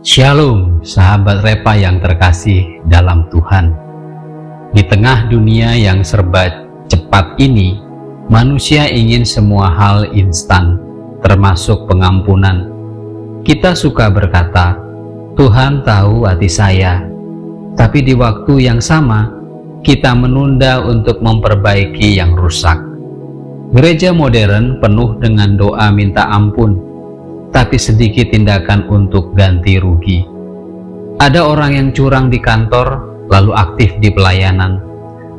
Shalom, sahabat Repa yang terkasih dalam Tuhan. Di tengah dunia yang serba cepat ini, manusia ingin semua hal instan, termasuk pengampunan. Kita suka berkata, Tuhan tahu hati saya, tapi di waktu yang sama, kita menunda untuk memperbaiki yang rusak. Gereja modern penuh dengan doa minta ampun, tapi sedikit tindakan untuk ganti rugi. Ada orang yang curang di kantor, lalu aktif di pelayanan.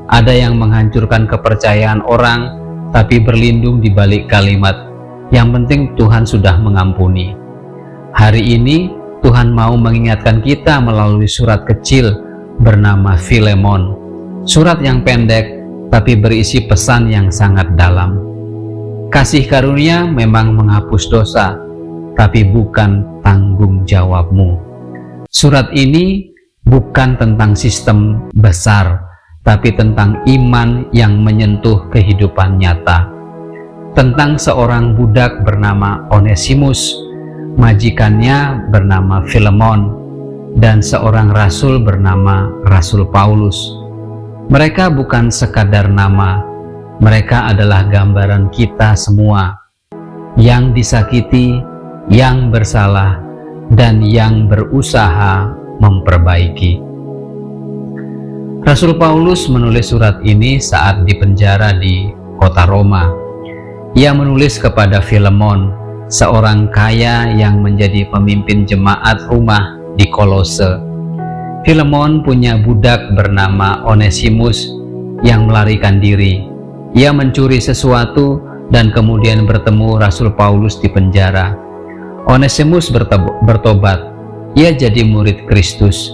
Ada yang menghancurkan kepercayaan orang, tapi berlindung di balik kalimat, yang penting Tuhan sudah mengampuni. Hari ini, Tuhan mau mengingatkan kita melalui surat kecil bernama Filemon. Surat yang pendek, tapi berisi pesan yang sangat dalam. Kasih karunia memang menghapus dosa, tapi bukan tanggung jawabmu. Surat ini bukan tentang sistem besar, tapi tentang iman yang menyentuh kehidupan nyata. Tentang seorang budak bernama Onesimus, majikannya bernama Filemon, dan seorang rasul bernama Rasul Paulus. Mereka bukan sekadar nama, mereka adalah gambaran kita semua yang disakiti, yang bersalah, dan yang berusaha memperbaiki. Rasul Paulus menulis surat ini saat dipenjara di kota Roma. Ia menulis kepada Filemon, seorang kaya yang menjadi pemimpin jemaat rumah di Kolose. Filemon punya budak bernama Onesimus yang melarikan diri. Ia mencuri sesuatu dan kemudian bertemu Rasul Paulus di penjara. Onesimus bertobat, ia jadi murid Kristus.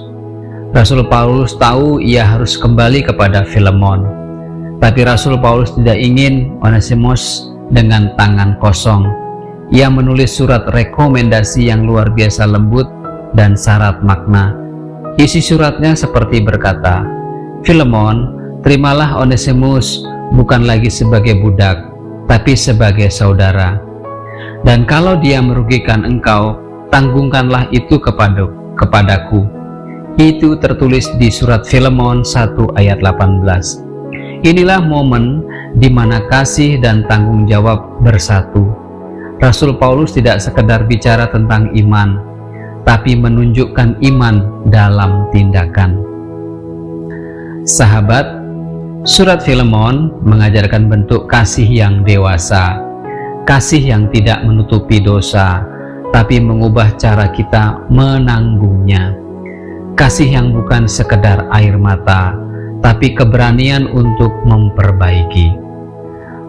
Rasul Paulus tahu ia harus kembali kepada Filemon, tapi Rasul Paulus tidak ingin Onesimus dengan tangan kosong. Ia menulis surat rekomendasi yang luar biasa lembut dan syarat makna. Isi suratnya seperti berkata, Filemon, terimalah Onesimus bukan lagi sebagai budak, tapi sebagai saudara. Dan kalau dia merugikan engkau, tanggungkanlah itu kepadaku. Itu tertulis di surat Filemon 1 ayat 18. Inilah momen di mana kasih dan tanggung jawab bersatu. Rasul Paulus tidak sekedar bicara tentang iman, tapi menunjukkan iman dalam tindakan. Sahabat, surat Filemon mengajarkan bentuk kasih yang dewasa. Kasih yang tidak menutupi dosa, tapi mengubah cara kita menanggungnya. Kasih yang bukan sekedar air mata, tapi keberanian untuk memperbaiki.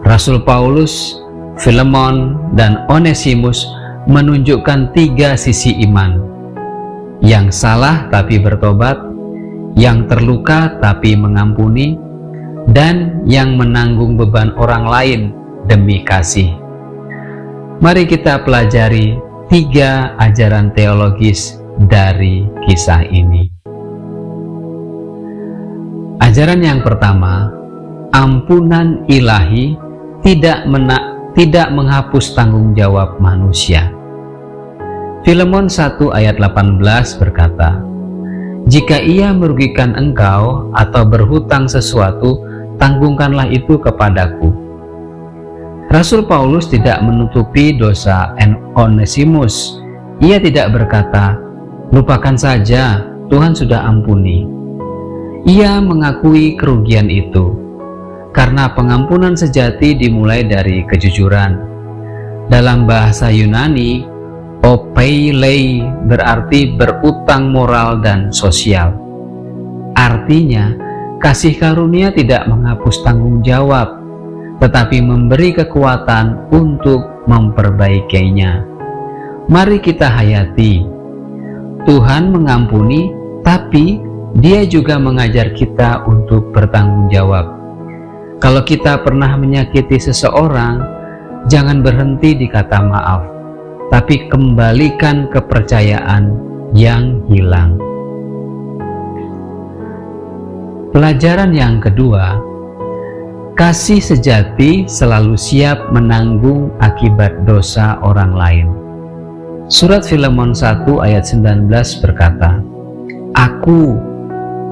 Rasul Paulus, Filemon, dan Onesimus menunjukkan tiga sisi iman. Yang salah tapi bertobat, yang terluka tapi mengampuni, dan yang menanggung beban orang lain demi kasih. Mari kita pelajari tiga ajaran teologis dari kisah ini. Ajaran yang pertama, ampunan ilahi tidak menghapus tanggung jawab manusia. Filemon 1 ayat 18 berkata, jika ia merugikan engkau atau berhutang sesuatu, tanggungkanlah itu kepadaku. Rasul Paulus tidak menutupi dosa Onesimus. Ia tidak berkata, lupakan saja, Tuhan sudah ampuni. Ia mengakui kerugian itu, karena pengampunan sejati dimulai dari kejujuran. Dalam bahasa Yunani, opeilei berarti berutang moral dan sosial. Artinya, kasih karunia tidak menghapus tanggung jawab, tetapi memberi kekuatan untuk memperbaikinya. Mari kita hayati, Tuhan mengampuni, tapi Dia juga mengajar kita untuk bertanggung jawab. Kalau kita pernah menyakiti seseorang, jangan berhenti di kata maaf, tapi kembalikan kepercayaan yang hilang. Pelajaran yang kedua, kasih sejati selalu siap menanggung akibat dosa orang lain. Surat Filemon 1 ayat 19 berkata, "Aku,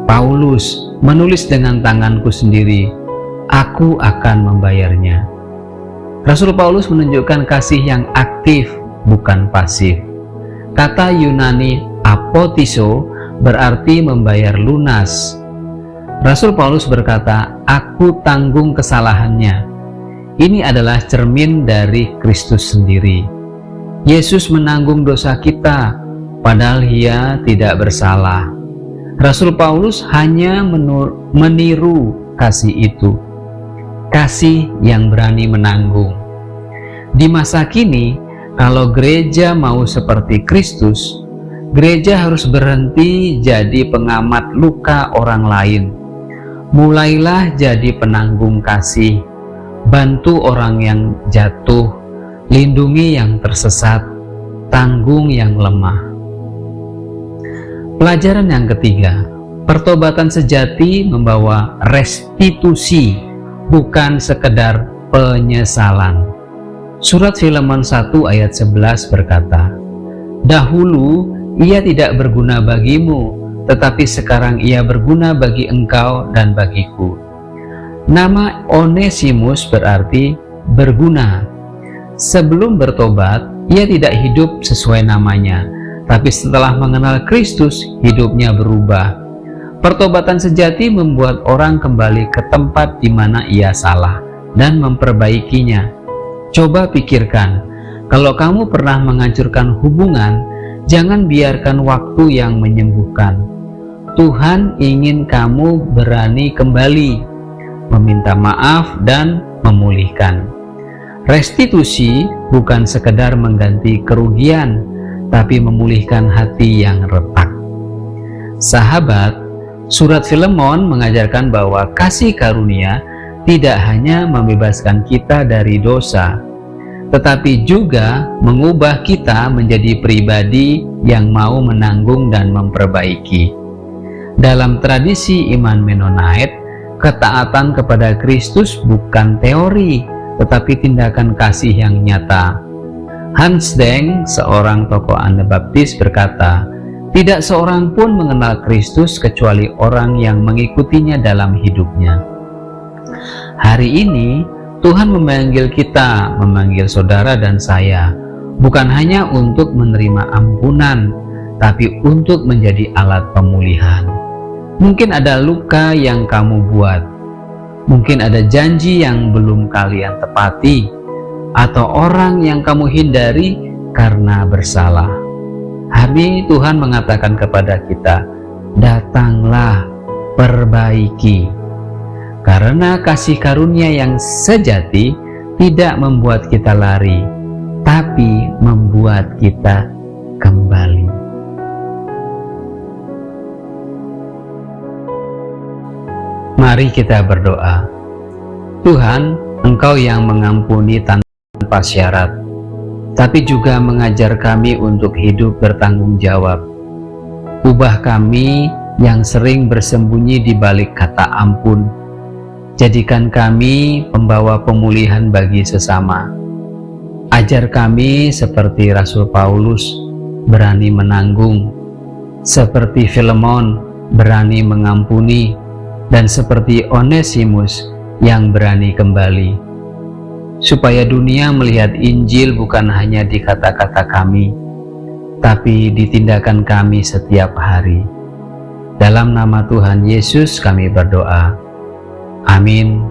Paulus, menulis dengan tanganku sendiri, aku akan membayarnya." Rasul Paulus menunjukkan kasih yang aktif, bukan pasif. Kata Yunani apotiso berarti membayar lunas. Rasul Paulus berkata, "Aku tanggung kesalahannya." Ini adalah cermin dari Kristus sendiri. Yesus menanggung dosa kita, padahal Ia tidak bersalah. Rasul Paulus hanya meniru kasih itu, kasih yang berani menanggung. Di masa kini, kalau gereja mau seperti Kristus, gereja harus berhenti jadi pengamat luka orang lain. Mulailah jadi penanggung kasih, bantu orang yang jatuh, lindungi yang tersesat, tanggung yang lemah. Pelajaran yang ketiga, pertobatan sejati membawa restitusi, bukan sekedar penyesalan. Surat Filemon 1 ayat 11 berkata, "Dahulu ia tidak berguna bagimu, tetapi sekarang ia berguna bagi engkau dan bagiku." Nama Onesimus berarti berguna. Sebelum bertobat, ia tidak hidup sesuai namanya, tapi setelah mengenal Kristus, hidupnya berubah. Pertobatan sejati membuat orang kembali ke tempat di mana ia salah dan memperbaikinya. Coba pikirkan, kalau kamu pernah menghancurkan hubungan, jangan biarkan waktu yang menyembuhkan. Tuhan ingin kamu berani kembali, meminta maaf dan memulihkan. Restitusi bukan sekedar mengganti kerugian, tapi memulihkan hati yang retak. Sahabat, surat Filemon mengajarkan bahwa kasih karunia tidak hanya membebaskan kita dari dosa, tetapi juga mengubah kita menjadi pribadi yang mau menanggung dan memperbaiki. Dalam tradisi iman Mennonite, ketaatan kepada Kristus bukan teori, tetapi tindakan kasih yang nyata. Hans Deng, seorang tokoh Anabaptis, berkata, "Tidak seorang pun mengenal Kristus kecuali orang yang mengikutinya dalam hidupnya." Hari ini, Tuhan memanggil kita, memanggil saudara dan saya, bukan hanya untuk menerima ampunan, tapi untuk menjadi alat pemulihan. Mungkin ada luka yang kamu buat, mungkin ada janji yang belum kalian tepati, atau orang yang kamu hindari karena bersalah. Hari ini Tuhan mengatakan kepada kita, "Datanglah, perbaiki." Karena kasih karunia yang sejati tidak membuat kita lari, tapi membuat kita kembali. Mari kita berdoa. Tuhan, Engkau yang mengampuni tanpa syarat, tapi juga mengajar kami untuk hidup bertanggung jawab. Ubah kami yang sering bersembunyi di balik kata ampun. Jadikan kami pembawa pemulihan bagi sesama. Ajar kami seperti Rasul Paulus, berani menanggung, seperti Filemon, berani mengampuni, dan seperti Onesimus yang berani kembali, supaya dunia melihat Injil bukan hanya di kata-kata kami, tapi di tindakan kami setiap hari. Dalam nama Tuhan Yesus kami berdoa. Amin.